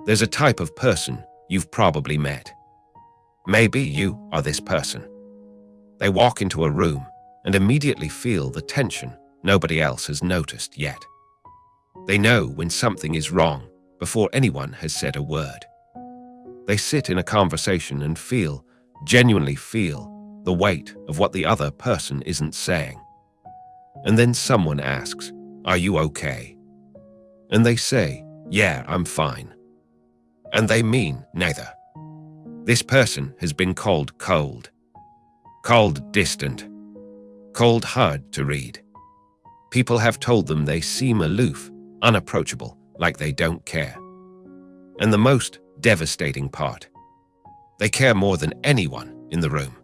There's a type of person you've probably met. Maybe you are this person. They walk into a room and immediately feel the tension nobody else has noticed yet. They know when something is wrong before anyone has said a word. They sit in a conversation and genuinely feel, the weight of what the other person isn't saying. And then someone asks, "Are you okay?" And they say, "Yeah, I'm fine." And they mean neither. This person has been called cold distant, called hard to read. People have told them they seem aloof, unapproachable, like they don't care. And the most devastating part, they care more than anyone in the room.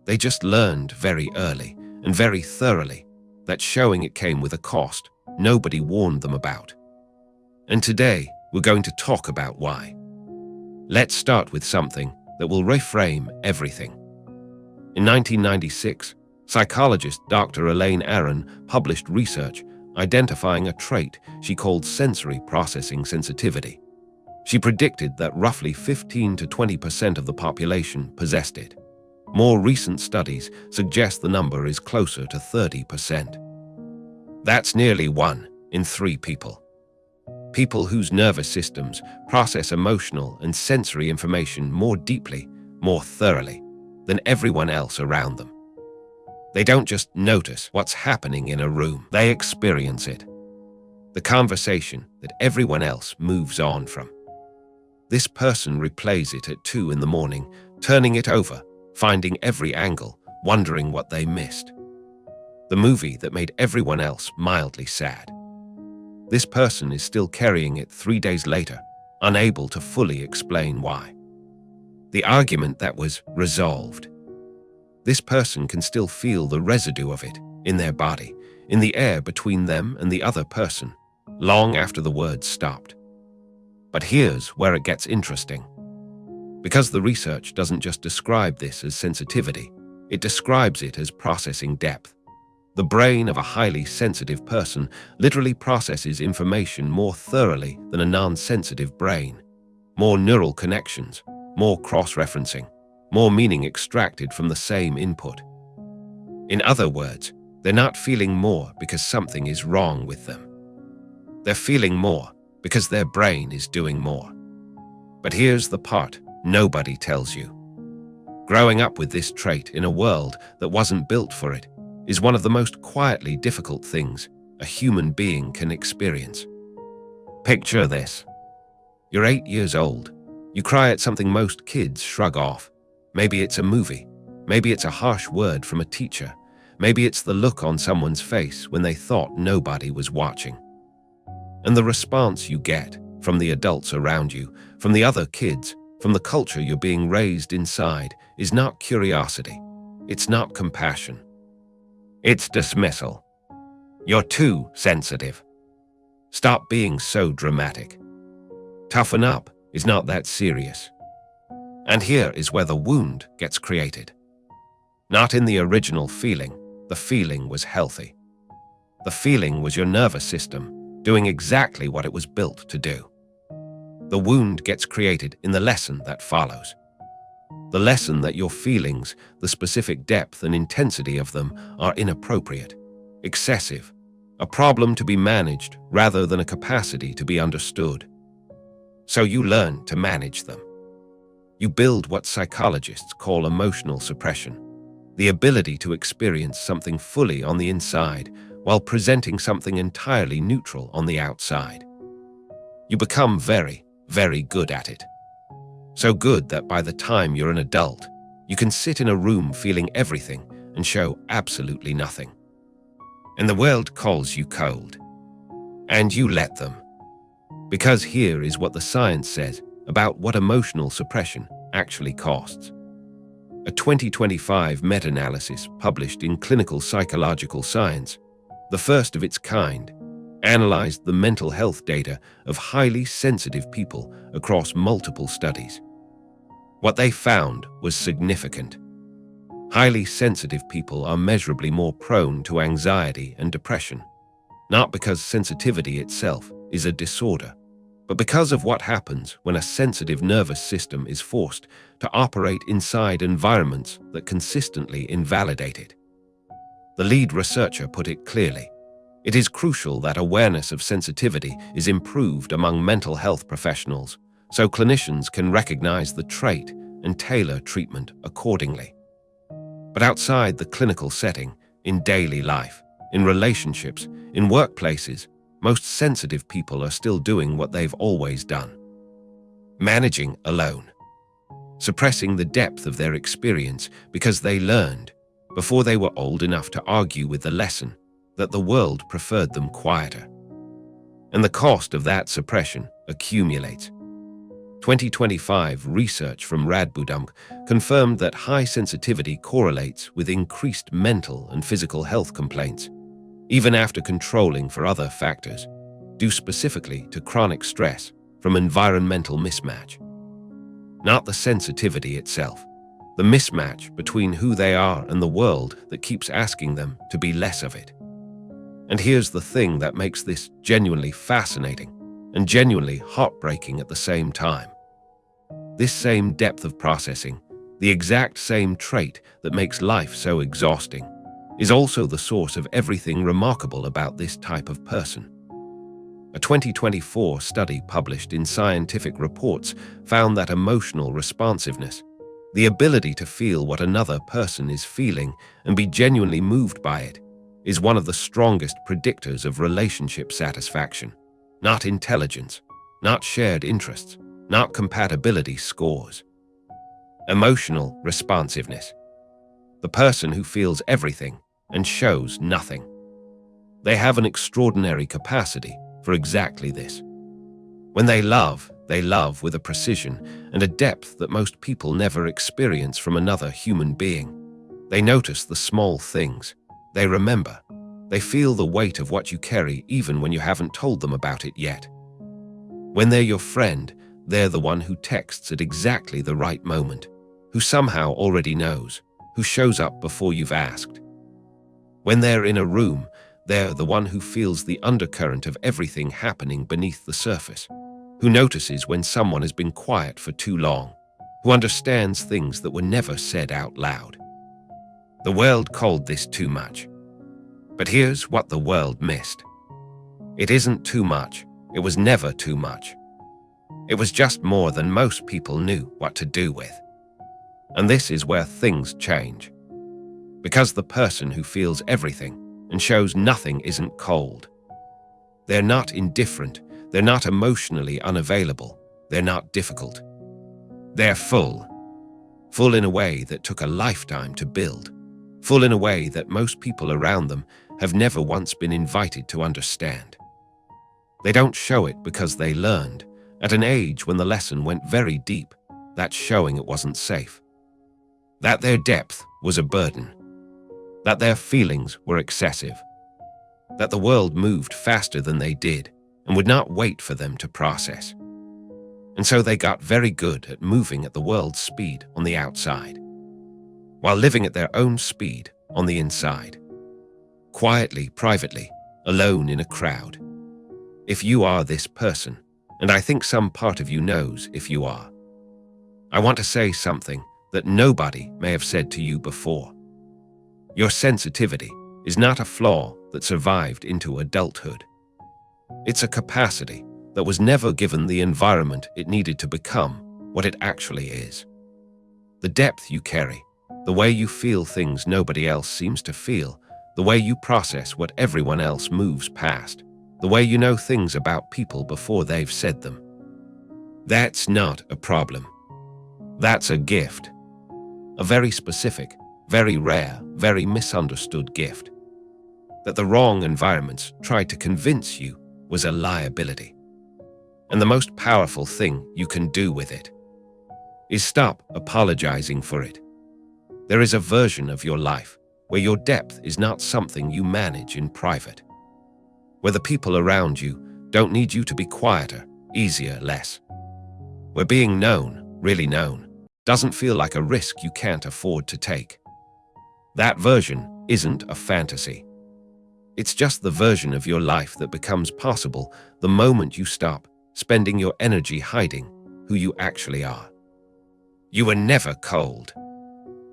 They just learned very early and very thoroughly that showing it came with a cost nobody warned them about. And today, we're going to talk about why. Let's start with something that will reframe everything. In 1996, psychologist Dr. Elaine Aron published research identifying a trait she called sensory processing sensitivity. She predicted that roughly 15 to 20% of the population possessed it. More recent studies suggest the number is closer to 30%. That's nearly 1 in 3 people. People whose nervous systems process emotional and sensory information more deeply, more thoroughly, than everyone else around them. They don't just notice what's happening in a room, they experience it. The conversation that everyone else moves on from. This person replays it at 2 in the morning, turning it over, finding every angle, wondering what they missed. The movie that made everyone else mildly sad. This person is still carrying it 3 days later, unable to fully explain why. The argument that was resolved. This person can still feel the residue of it in their body, in the air between them and the other person, long after the words stopped. But here's where it gets interesting. Because the research doesn't just describe this as sensitivity, it describes it as processing depth. The brain of a highly sensitive person literally processes information more thoroughly than a non-sensitive brain. More neural connections, more cross-referencing, more meaning extracted from the same input. In other words, they're not feeling more because something is wrong with them. They're feeling more because their brain is doing more. But here's the part nobody tells you. Growing up with this trait in a world that wasn't built for it is one of the most quietly difficult things a human being can experience. Picture this. You're 8 years old. You cry at something most kids shrug off. Maybe it's a movie. Maybe it's a harsh word from a teacher. Maybe it's the look on someone's face when they thought nobody was watching. And the response you get from the adults around you, from the other kids, from the culture you're being raised inside, is not curiosity. It's not compassion. It's dismissal. You're too sensitive. Stop being so dramatic. Toughen up is not that serious. And here is where the wound gets created. Not in the original feeling. The feeling was healthy. The feeling was your nervous system doing exactly what it was built to do. The wound gets created in the lesson that follows. The lesson that your feelings, the specific depth and intensity of them, are inappropriate, excessive, a problem to be managed rather than a capacity to be understood. So you learn to manage them. You build what psychologists call emotional suppression, the ability to experience something fully on the inside while presenting something entirely neutral on the outside. You become very, very good at it. So good that by the time you're an adult, you can sit in a room feeling everything and show absolutely nothing. And the world calls you cold. And you let them. Because here is what the science says about what emotional suppression actually costs. A 2025 meta-analysis published in Clinical Psychological Science, the first of its kind, analyzed the mental health data of highly sensitive people across multiple studies. What they found was significant. Highly sensitive people are measurably more prone to anxiety and depression, not because sensitivity itself is a disorder, but because of what happens when a sensitive nervous system is forced to operate inside environments that consistently invalidate it. The lead researcher put it clearly. It is crucial that awareness of sensitivity is improved among mental health professionals so clinicians can recognize the trait and tailor treatment accordingly. But outside the clinical setting, in daily life, in relationships, in workplaces, most sensitive people are still doing what they've always done. Managing alone. Suppressing the depth of their experience because they learned, before they were old enough to argue with the lesson, that the world preferred them quieter. And the cost of that suppression accumulates. 2025 research from Radboudumc confirmed that high sensitivity correlates with increased mental and physical health complaints, even after controlling for other factors, due specifically to chronic stress from environmental mismatch. Not the sensitivity itself, the mismatch between who they are and the world that keeps asking them to be less of it. And here's the thing that makes this genuinely fascinating and genuinely heartbreaking at the same time. This same depth of processing, the exact same trait that makes life so exhausting, is also the source of everything remarkable about this type of person. A 2024 study published in Scientific Reports found that emotional responsiveness, the ability to feel what another person is feeling and be genuinely moved by it, is one of the strongest predictors of relationship satisfaction. Not intelligence, not shared interests, not compatibility scores. Emotional responsiveness. The person who feels everything and shows nothing. They have an extraordinary capacity for exactly this. When they love with a precision and a depth that most people never experience from another human being. They notice the small things. They remember. They feel the weight of what you carry even when you haven't told them about it yet. When they're your friend, they're the one who texts at exactly the right moment, who somehow already knows, who shows up before you've asked. When they're in a room, they're the one who feels the undercurrent of everything happening beneath the surface, who notices when someone has been quiet for too long, who understands things that were never said out loud. The world called this too much. But here's what the world missed. It isn't too much. It was never too much. It was just more than most people knew what to do with. And this is where things change. Because the person who feels everything and shows nothing isn't cold. They're not indifferent. They're not emotionally unavailable. They're not difficult. They're full. Full in a way that took a lifetime to build. Full in a way that most people around them have never once been invited to understand. They don't show it because they learned, at an age when the lesson went very deep, that showing it wasn't safe. That their depth was a burden. That their feelings were excessive. That the world moved faster than they did and would not wait for them to process. And so they got very good at moving at the world's speed on the outside, while living at their own speed on the inside. Quietly, privately, alone in a crowd. If you are this person, and I think some part of you knows if you are, I want to say something that nobody may have said to you before. Your sensitivity is not a flaw that survived into adulthood. It's a capacity that was never given the environment it needed to become what it actually is. The depth you carry, the way you feel things nobody else seems to feel, the way you process what everyone else moves past, the way you know things about people before they've said them. That's not a problem. That's a gift. A very specific, very rare, very misunderstood gift that the wrong environments tried to convince you was a liability. And the most powerful thing you can do with it is stop apologizing for it. There is a version of your life where your depth is not something you manage in private, where the people around you don't need you to be quieter, easier, less, where being known, really known, doesn't feel like a risk you can't afford to take. That version isn't a fantasy. It's just the version of your life that becomes possible the moment you stop spending your energy hiding who you actually are. You were never cold.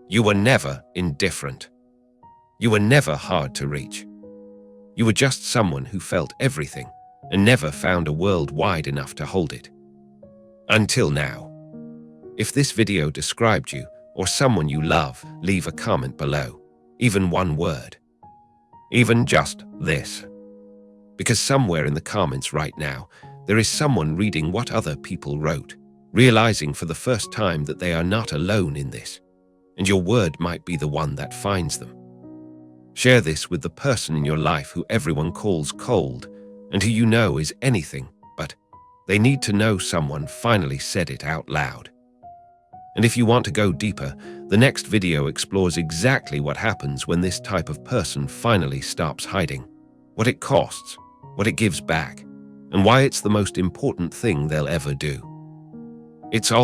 You were never indifferent. You were never hard to reach. You were just someone who felt everything and never found a world wide enough to hold it. Until now. If this video described you or someone you love, leave a comment below, even one word. Even just this. Because somewhere in the comments right now, there is someone reading what other people wrote, realizing for the first time that they are not alone in this, and your word might be the one that finds them. Share this with the person in your life who everyone calls cold and who you know is anything but. They need to know someone finally said it out loud. And if you want to go deeper, the next video explores exactly what happens when this type of person finally stops hiding, what it costs, what it gives back, and why it's the most important thing they'll ever do. It's all